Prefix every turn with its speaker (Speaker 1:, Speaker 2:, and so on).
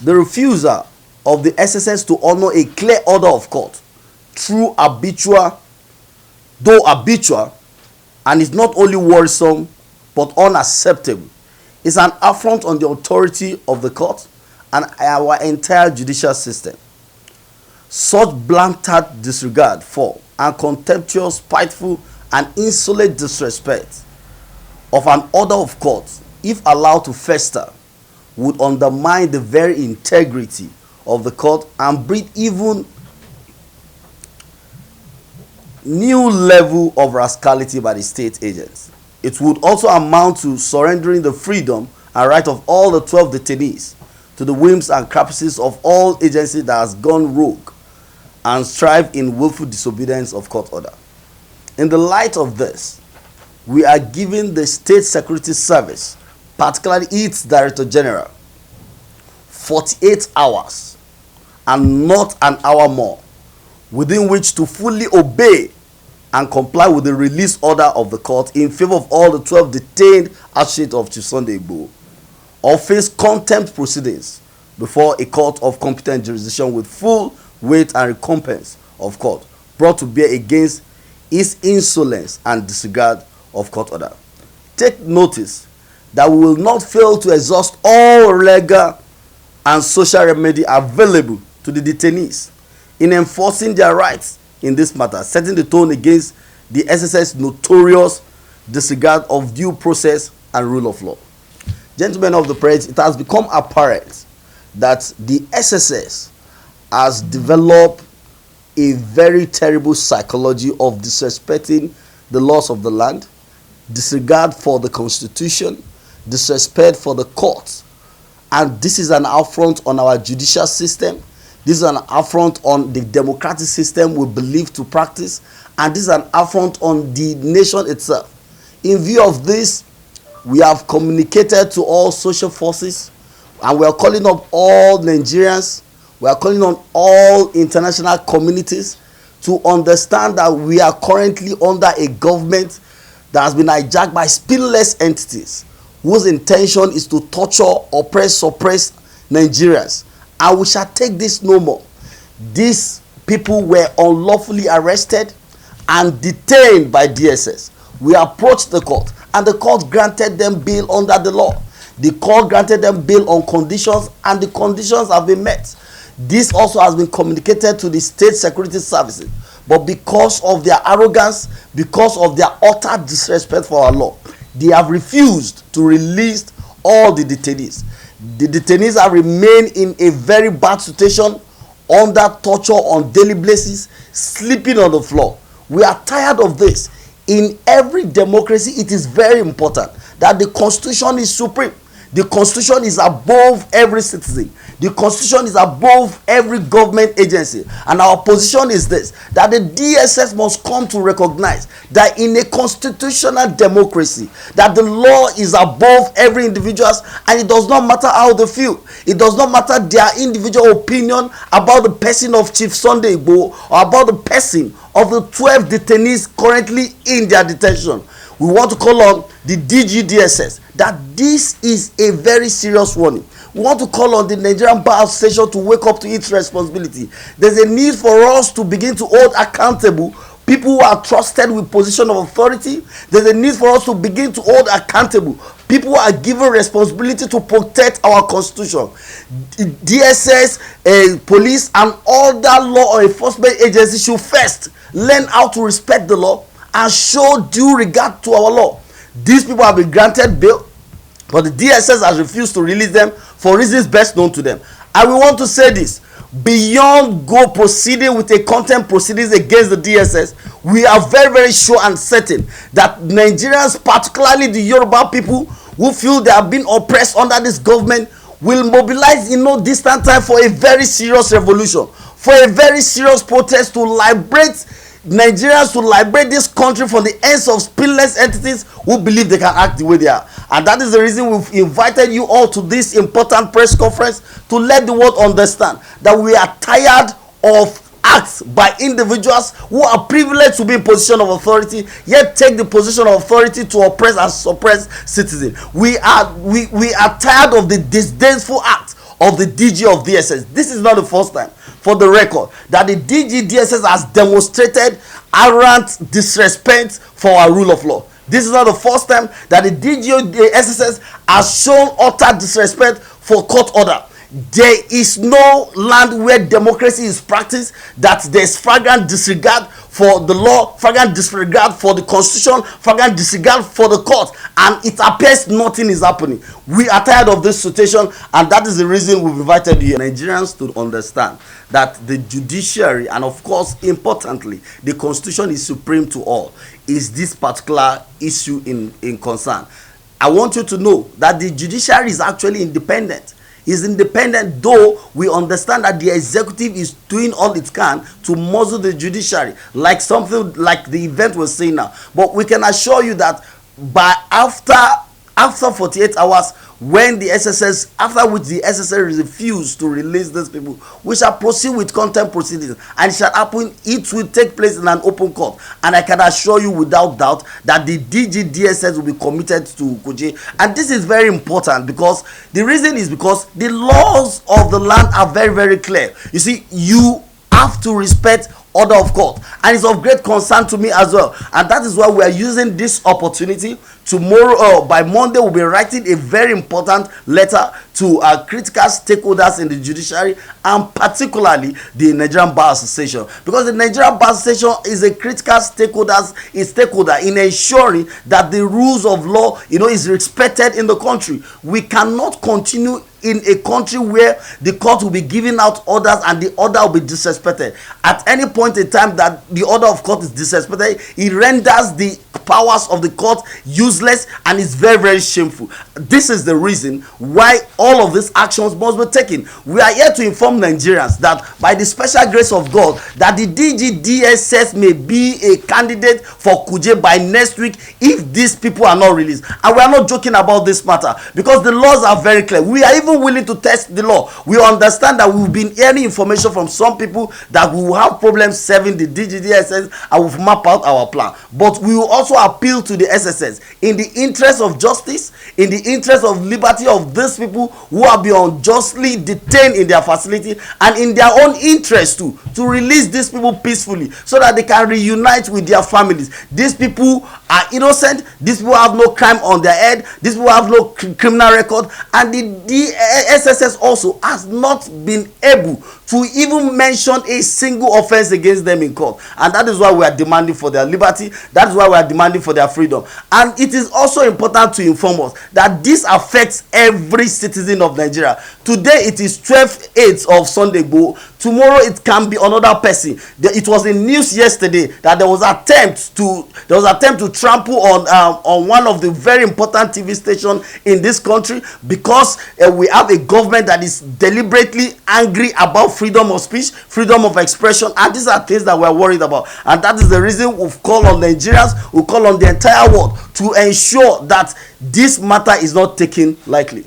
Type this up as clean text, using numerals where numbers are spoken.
Speaker 1: The refusal of the SSS to honor a clear order of court through habitual, and is not only worrisome but unacceptable, is an affront on the authority of the court and our entire judicial system. Such blatant disregard for and contemptuous, spiteful, and insolent disrespect of an order of court, if allowed to fester, would undermine the very integrity of the court and breed even new level of rascality by the state agents. It would also amount to surrendering the freedom and right of all the 12 detainees to the whims and caprices of all agencies that has gone rogue and strive in willful disobedience of court order. In the light of this, we are giving the State Security Service, particularly its Director General, 48 hours and not an hour more, within which to fully obey and comply with the release order of the court in favor of all the 12 detained associates of Chief Sunday Igboho, or face contempt proceedings before a court of competent jurisdiction with full weight and recompense of court brought to bear against his insolence and disregard of court order. Take notice that we will not fail to exhaust all legal and social remedy available to the detainees in enforcing their rights in this matter, setting the tone against the SSS notorious disregard of due process and rule of law. Gentlemen of the press, it has become apparent that the SSS has developed a very terrible psychology of disrespecting the laws of the land, disregard for the constitution, disrespect for the courts, and this is an affront on our judicial system. This is an affront on the democratic system we believe to practice, and this is an affront on the nation itself. In view of this, we have communicated to all social forces, and we are calling up all Nigerians, we are calling on all international communities to understand that we are currently under a government that has been hijacked by spineless entities whose intention is to torture, oppress, suppress Nigerians. And we shall take this no more. These people were unlawfully arrested and detained by DSS. We approached the court, and the court granted them bail under the law. The court granted them bail on conditions, and the conditions have been met. This also has been communicated to the state security services. But because of their arrogance, because of their utter disrespect for our law, they have refused to release all the detainees. The detainees have remained in a very bad situation, under torture on daily basis, sleeping on the floor. We are tired of this. In every democracy, it is very important that the constitution is supreme. The constitution is above every citizen. The constitution is above every government agency. And our position is this, that the DSS must come to recognize that in a constitutional democracy, that the law is above every individual, and it does not matter how they feel. It does not matter their individual opinion about the person of Chief Sunday Igboho or about the person of the 12 detainees currently in their detention. We want to call on the DSS that this is a very serious warning. We want to call on the Nigerian Bar Association to wake up to its responsibility. There's a need for us to begin to hold accountable people who are trusted with position of authority. There's a need for us to begin to hold accountable people who are given responsibility to protect our constitution. DSS, police, and all that law enforcement agencies should first learn how to respect the law and show due regard to our law. These people have been granted bail, but the DSS has refused to release them for reasons best known to them. And we want to say this, beyond go proceeding with a contempt proceedings against the DSS, we are very, very sure and certain that Nigerians, particularly the Yoruba people who feel they have been oppressed under this government, will mobilize in no distant time for a very serious revolution, for a very serious protest to liberate Nigerians, to liberate this country from the hands of spineless entities who believe they can act the way they are. And that is the reason we've invited you all to this important press conference, to let the world understand that we are tired of acts by individuals who are privileged to be in position of authority, yet take the position of authority to oppress and suppress citizens. We are tired of the disdainful act of the DG of DSS. This is not the first time, for the record, that the DG DSS has demonstrated arrant disrespect for our rule of law. This is not the first time that the DG SSS has shown utter disrespect for court order. There is no land where democracy is practiced that there's flagrant disregard for the law, flagrant disregard for the constitution, flagrant disregard for the court, and it appears nothing is happening. We are tired of this situation, and that is the reason we've invited you Nigerians to understand that the judiciary, and of course importantly the constitution, is supreme to all. Is this particular issue in concern? I want you to know that the judiciary is actually independent. Is independent, though we understand that the executive is doing all it can to muzzle the judiciary, like something like the event we're seeing now. But we can assure you that by after 48 hours, when the SSS, after which the SSS refused to release these people, we shall proceed with contempt proceedings, and it shall happen. It will take place in an open court, and I can assure you without doubt that the DG DSS will be committed to Kuje. And this is very important, because the reason is because the laws of the land are very, very clear. You see, you have to respect order of court, and it's of great concern to me as well, and that is why we are using this opportunity. Tomorrow, by Monday, we'll be writing a very important letter to critical stakeholders in the judiciary, and particularly the Nigerian Bar Association, because the Nigerian Bar Association is a critical stakeholder in ensuring that the rules of law, is respected in the country. We cannot continue in a country where the court will be giving out orders and the order will be disrespected. At any point in time that the order of court is disrespected, it renders the powers of the court useless, and it's very, very shameful. This is the reason why all of these actions must be taken. We are here to inform Nigerians that by the special grace of God, that the DG DSS may be a candidate for Kuje by next week if these people are not released. And we are not joking about this matter, because the laws are very clear. We are even willing to test the law. We understand that we've been hearing information from some people that we will have problems serving the DG DSS, and we've mapped out our plan. But we will also appeal to the SSS in the interest of justice, in the interest of liberty of these people who have been unjustly detained in their facility, and in their own interest too, to release these people peacefully so that they can reunite with their families. These people are innocent. These people have no crime on their head. These people have no criminal record, and the SSS also has not been able to even mention a single offense against them in court. And that is why we are demanding for their liberty. That is why we are demanding for their freedom. And it is also important to inform us that this affects every citizen of Nigeria. Today it is 12/8 of Sunday Igboho. Tomorrow it can be another person. It was in news yesterday that there was attempt to trample on one of the very important TV stations in this country, because we have a government that is deliberately angry about freedom of speech, freedom of expression, and these are things that we are worried about. And that is the reason we've called on Nigerians, we call on the entire world to ensure that this matter is not taken lightly.